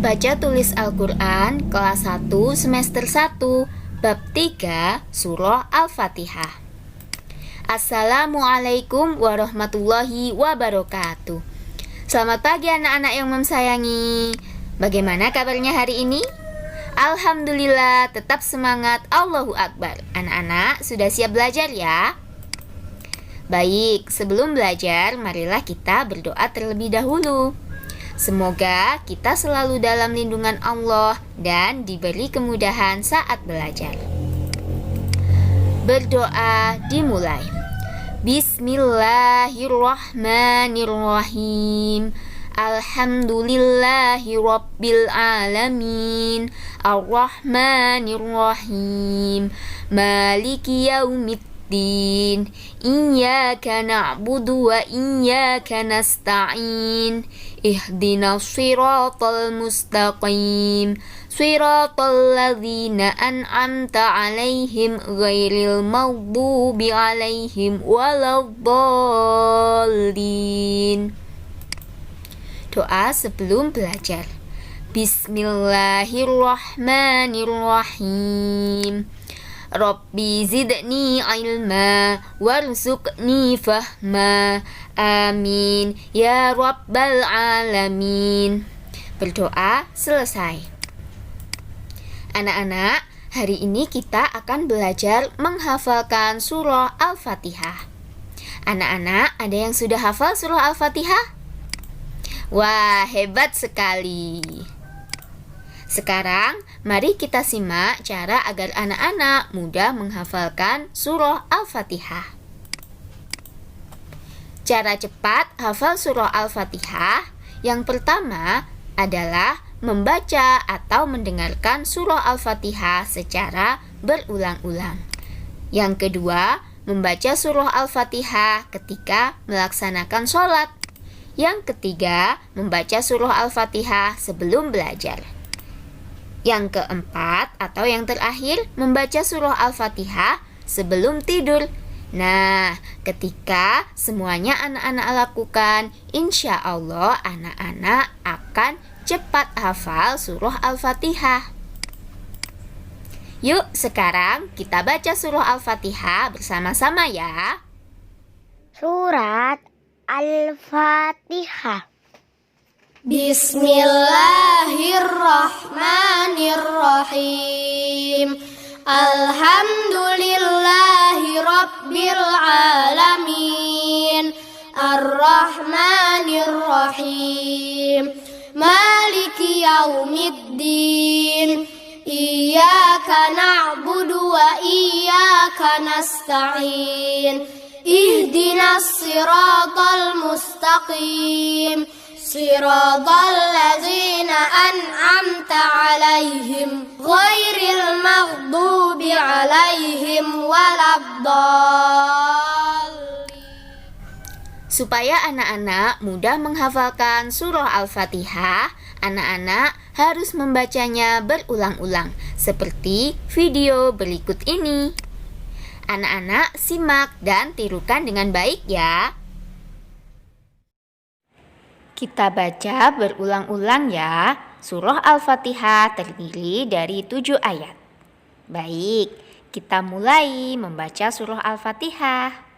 Baca tulis Al-Quran kelas 1 semester 1 bab 3 surah Al-Fatihah. Assalamualaikum warahmatullahi wabarakatuh. Selamat pagi anak-anak yang memsayangi. Bagaimana kabarnya hari ini? Alhamdulillah, tetap semangat. Allahu Akbar. Anak-anak sudah siap belajar ya? Baik, sebelum belajar marilah kita berdoa terlebih dahulu. Semoga kita selalu dalam lindungan Allah dan diberi kemudahan saat belajar. Berdoa dimulai. Bismillahirrahmanirrahim. Alhamdulillahi rabbil alamin. Ar-Rahmanirrahim. Maliki yaumiddin. Iyyaka na'budu wa iyyaka nasta'in. Ihdinas siratal mustaqim. Siratal ladzina an'amta 'alaihim ghairil maghdubi 'alaihim waladdallin. Doa sebelum belajar. Bismillahirrahmanirrahim. Rabbi zidni ilma warzuqni fahma. Amin ya rabbal alamin. Berdoa selesai. Anak-anak, hari ini kita akan belajar menghafalkan surah Al-Fatihah. Anak-anak, ada yang sudah hafal surah Al-Fatihah? Wah, hebat sekali. Sekarang, mari kita simak cara agar anak-anak mudah menghafalkan surah Al-Fatihah. Cara cepat hafal surah Al-Fatihah yang pertama adalah membaca atau mendengarkan surah Al-Fatihah secara berulang-ulang. Yang kedua, membaca surah Al-Fatihah ketika melaksanakan sholat. Yang ketiga, membaca surah Al-Fatihah sebelum belajar. Yang keempat atau yang terakhir, membaca surah Al-Fatihah sebelum tidur. Nah, ketika semuanya anak-anak lakukan, insya Allah anak-anak akan cepat hafal surah Al-Fatihah. Yuk, sekarang kita baca surah Al-Fatihah bersama-sama ya. Surat Al-Fatihah. Bismillahirrahmanirrahim. Alhamdulillahi rabbil alamin. Ar-Rahmanirrahim. Maliki yaumiddin. Iyyaka na'budu wa iyyaka nasta'in. Ihdinas siratal mustaqim. Siratal ladzina an'amta 'alaihim ghairil maghdubi 'alaihim waladdallin. Supaya anak-anak mudah menghafalkan surah Al-Fatihah, anak-anak harus membacanya berulang-ulang seperti video berikut ini. Anak-anak simak dan tirukan dengan baik ya. Kita baca berulang-ulang ya. Surah Al-Fatihah terdiri dari 7 ayat. Baik, kita mulai membaca surah Al-Fatihah.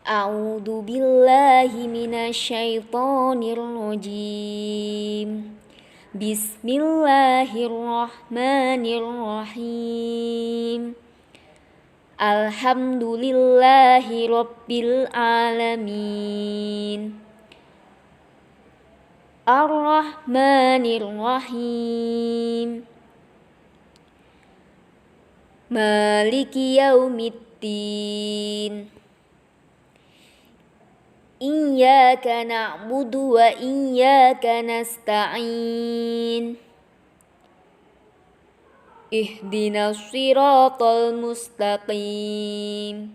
A'udzu billahi minasyaitonir rajim. Bismillahirrahmanirrahim. Alhamdulillahi rabbil alamin. Ar-Rahmanirrahim. Maliki yaumiddin. Iyyaka na'budu wa iyyaka nasta'in. Ihdinas siratal mustaqim.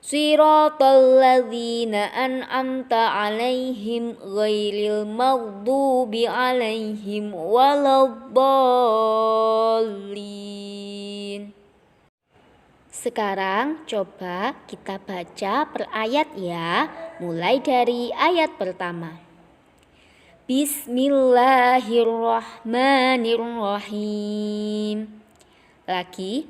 Siratal ladzina an'amta 'alaihim ghairil maghdubi 'alaihim waladdallin. Sekarang coba kita baca per ayat ya, mulai dari ayat pertama. Bismillahirrahmanirrahim. Lagi.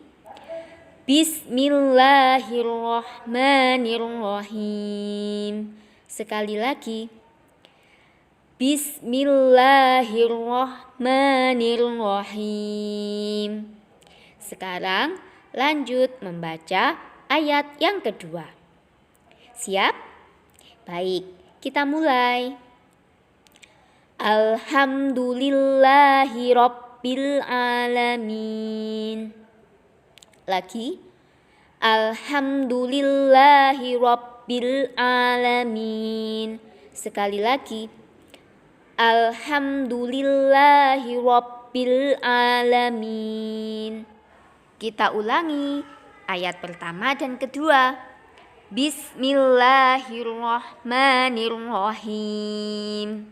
Bismillahirrahmanirrahim. Sekali lagi. Bismillahirrahmanirrahim. Sekarang lanjut membaca ayat yang kedua. Siap? Baik, kita mulai. Alhamdulillahi Rabbil Alamin. Lagi. Alhamdulillahi Rabbil Alamin. Sekali lagi. Alhamdulillahi Rabbil Alamin. Kita ulangi ayat pertama dan kedua. Bismillahirrahmanirrahim.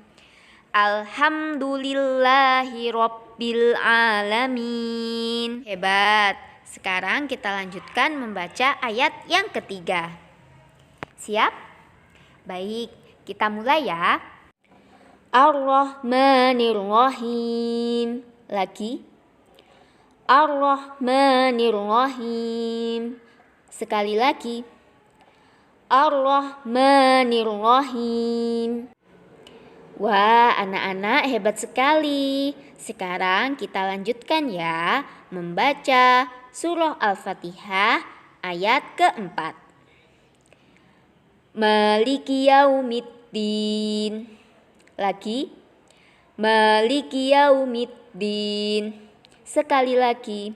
Alhamdulillahi Rabbil Alamin. Hebat. Sekarang kita lanjutkan membaca ayat yang ketiga. Siap? Baik, kita mulai ya. Ar-Rahmanir-Rahim. Lagi. Ar-Rahmanir-Rahim. Sekali lagi. Ar-Rahmanir-Rahim. Wah, anak-anak hebat sekali. Sekarang kita lanjutkan ya, membaca surah Al-Fatihah ayat keempat. Maliki yaumiddin. Lagi. Maliki yaumiddin. Sekali lagi.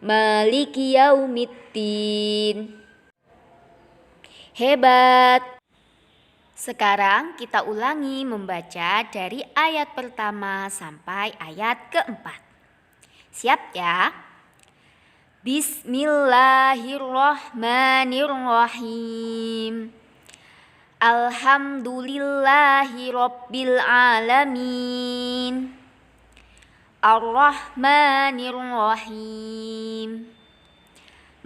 Maliki yaumiddin. Hebat. Sekarang kita ulangi membaca dari ayat pertama sampai ayat keempat. Siap ya? Bismillahirrahmanirrahim. Alhamdulillahi Rabbil Alamin. Ar-Rahmanirrahim.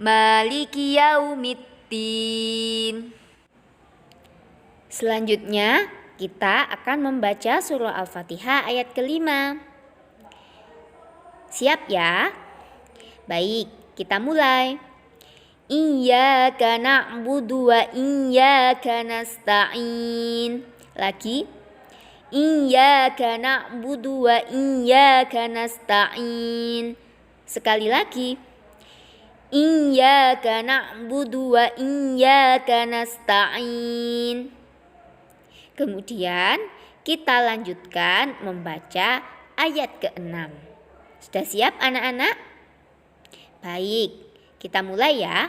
Maliki yaumiddin. Selanjutnya kita akan membaca surah Al-Fatihah ayat kelima. Siap ya? Baik, kita mulai. Iyyaka na'budu wa iyyaka nasta'in. Lagi. Iyyaka na'budu wa iyyaka nasta'in. Sekali lagi. Iyyaka na'budu wa iyyaka nasta'in. Kemudian kita lanjutkan membaca ayat ke-6. Sudah siap anak-anak? Baik, kita mulai ya.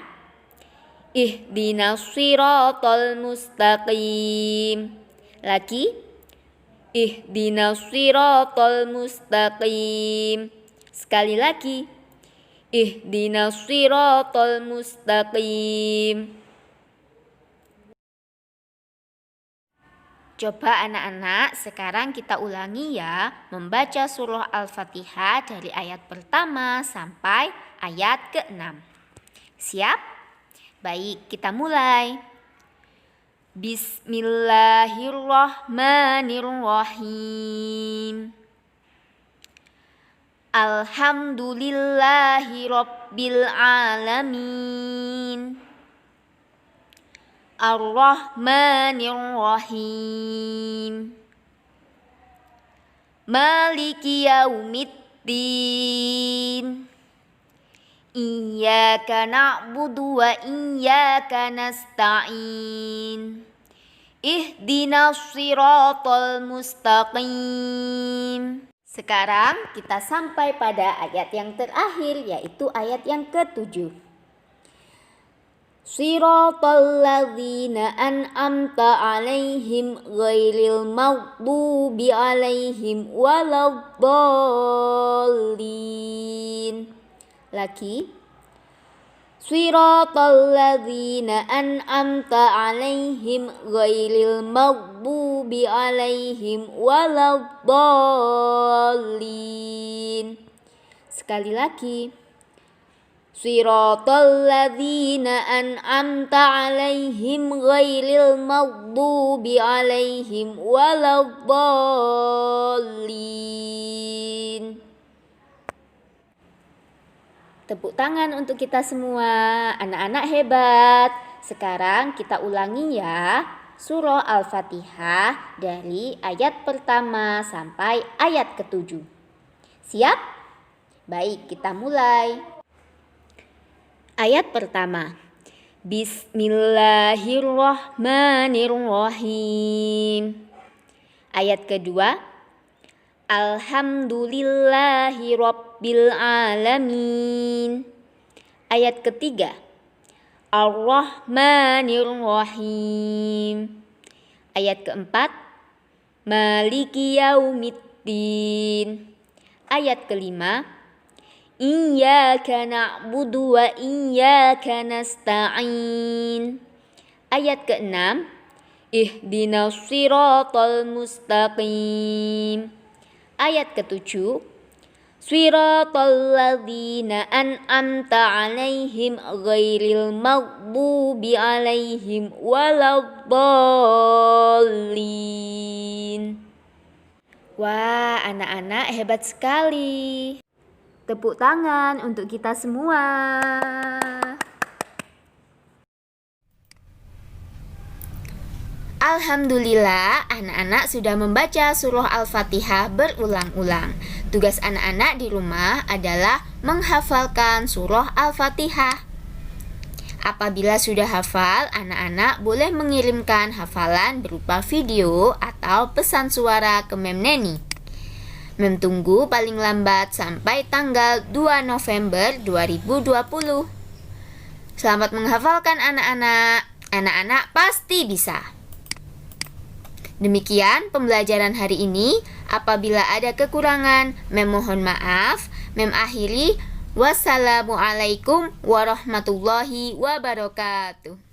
Ihdinas siratal mustaqim. Lagi. Ihdinas siratal mustaqim. Sekali lagi. Ihdinas siratal mustaqim. Coba anak-anak, sekarang kita ulangi ya, membaca surah Al-Fatihah dari ayat pertama sampai ayat ke-6. Siap? Baik, kita mulai. Bismillahirrahmanirrahim. Alhamdulillahi Rabbil Alamin. Ar-Rahmanir-Rahim. Maliki yaumiddin. Iyyaka na'budu wa iyyaka nasta'in. Ihdinas siratal mustaqim. Sekarang kita sampai pada ayat yang terakhir, yaitu ayat yang ke-7. Siratal ladzina an'amta 'alaihim ghairil maghdubi 'alaihim waladdallin. Lagi. Siratal ladzina an'amta 'alaihim ghairil maghdubi 'alaihim waladdallin. Sekali lagi. Siratal ladzina an'amta 'alaihim ghairil maghdubi 'alaihim waladdallin. Tepuk tangan untuk kita semua, anak-anak hebat. Sekarang kita ulangi ya surah Al-Fatihah dari ayat pertama sampai ayat ke-7. Siap? Baik, kita mulai. Ayat pertama. Bismillahirrahmanirrahim. Ayat kedua. Alhamdulillahi Rabbil Alamin. Ayat ketiga. Ar-Rahmanir-Rahim. Ayat keempat. Maliki Yaumiddin. Ayat kelima. Iyyaka na'budu wa iyyaka nasta'in. Ayat keenam. Ihdinas siratal mustaqim. Ayat ketujuh. Siratal ladzina an'amta 'alaihim ghairil maghdubi 'alaihim waladdallin. Wah, anak-anak hebat sekali. Tepuk tangan untuk kita semua. Alhamdulillah, anak-anak sudah membaca surah Al-Fatihah berulang-ulang. Tugas anak-anak di rumah adalah menghafalkan surah Al-Fatihah. Apabila sudah hafal, anak-anak boleh mengirimkan hafalan berupa video atau pesan suara ke Mem Neni. Mem tunggu paling lambat sampai tanggal 2 November 2020. Selamat menghafalkan anak-anak. Anak-anak pasti bisa. Demikian pembelajaran hari ini. Apabila ada kekurangan, Mem mohon maaf. Mem akhiri. Wassalamualaikum warahmatullahi wabarakatuh.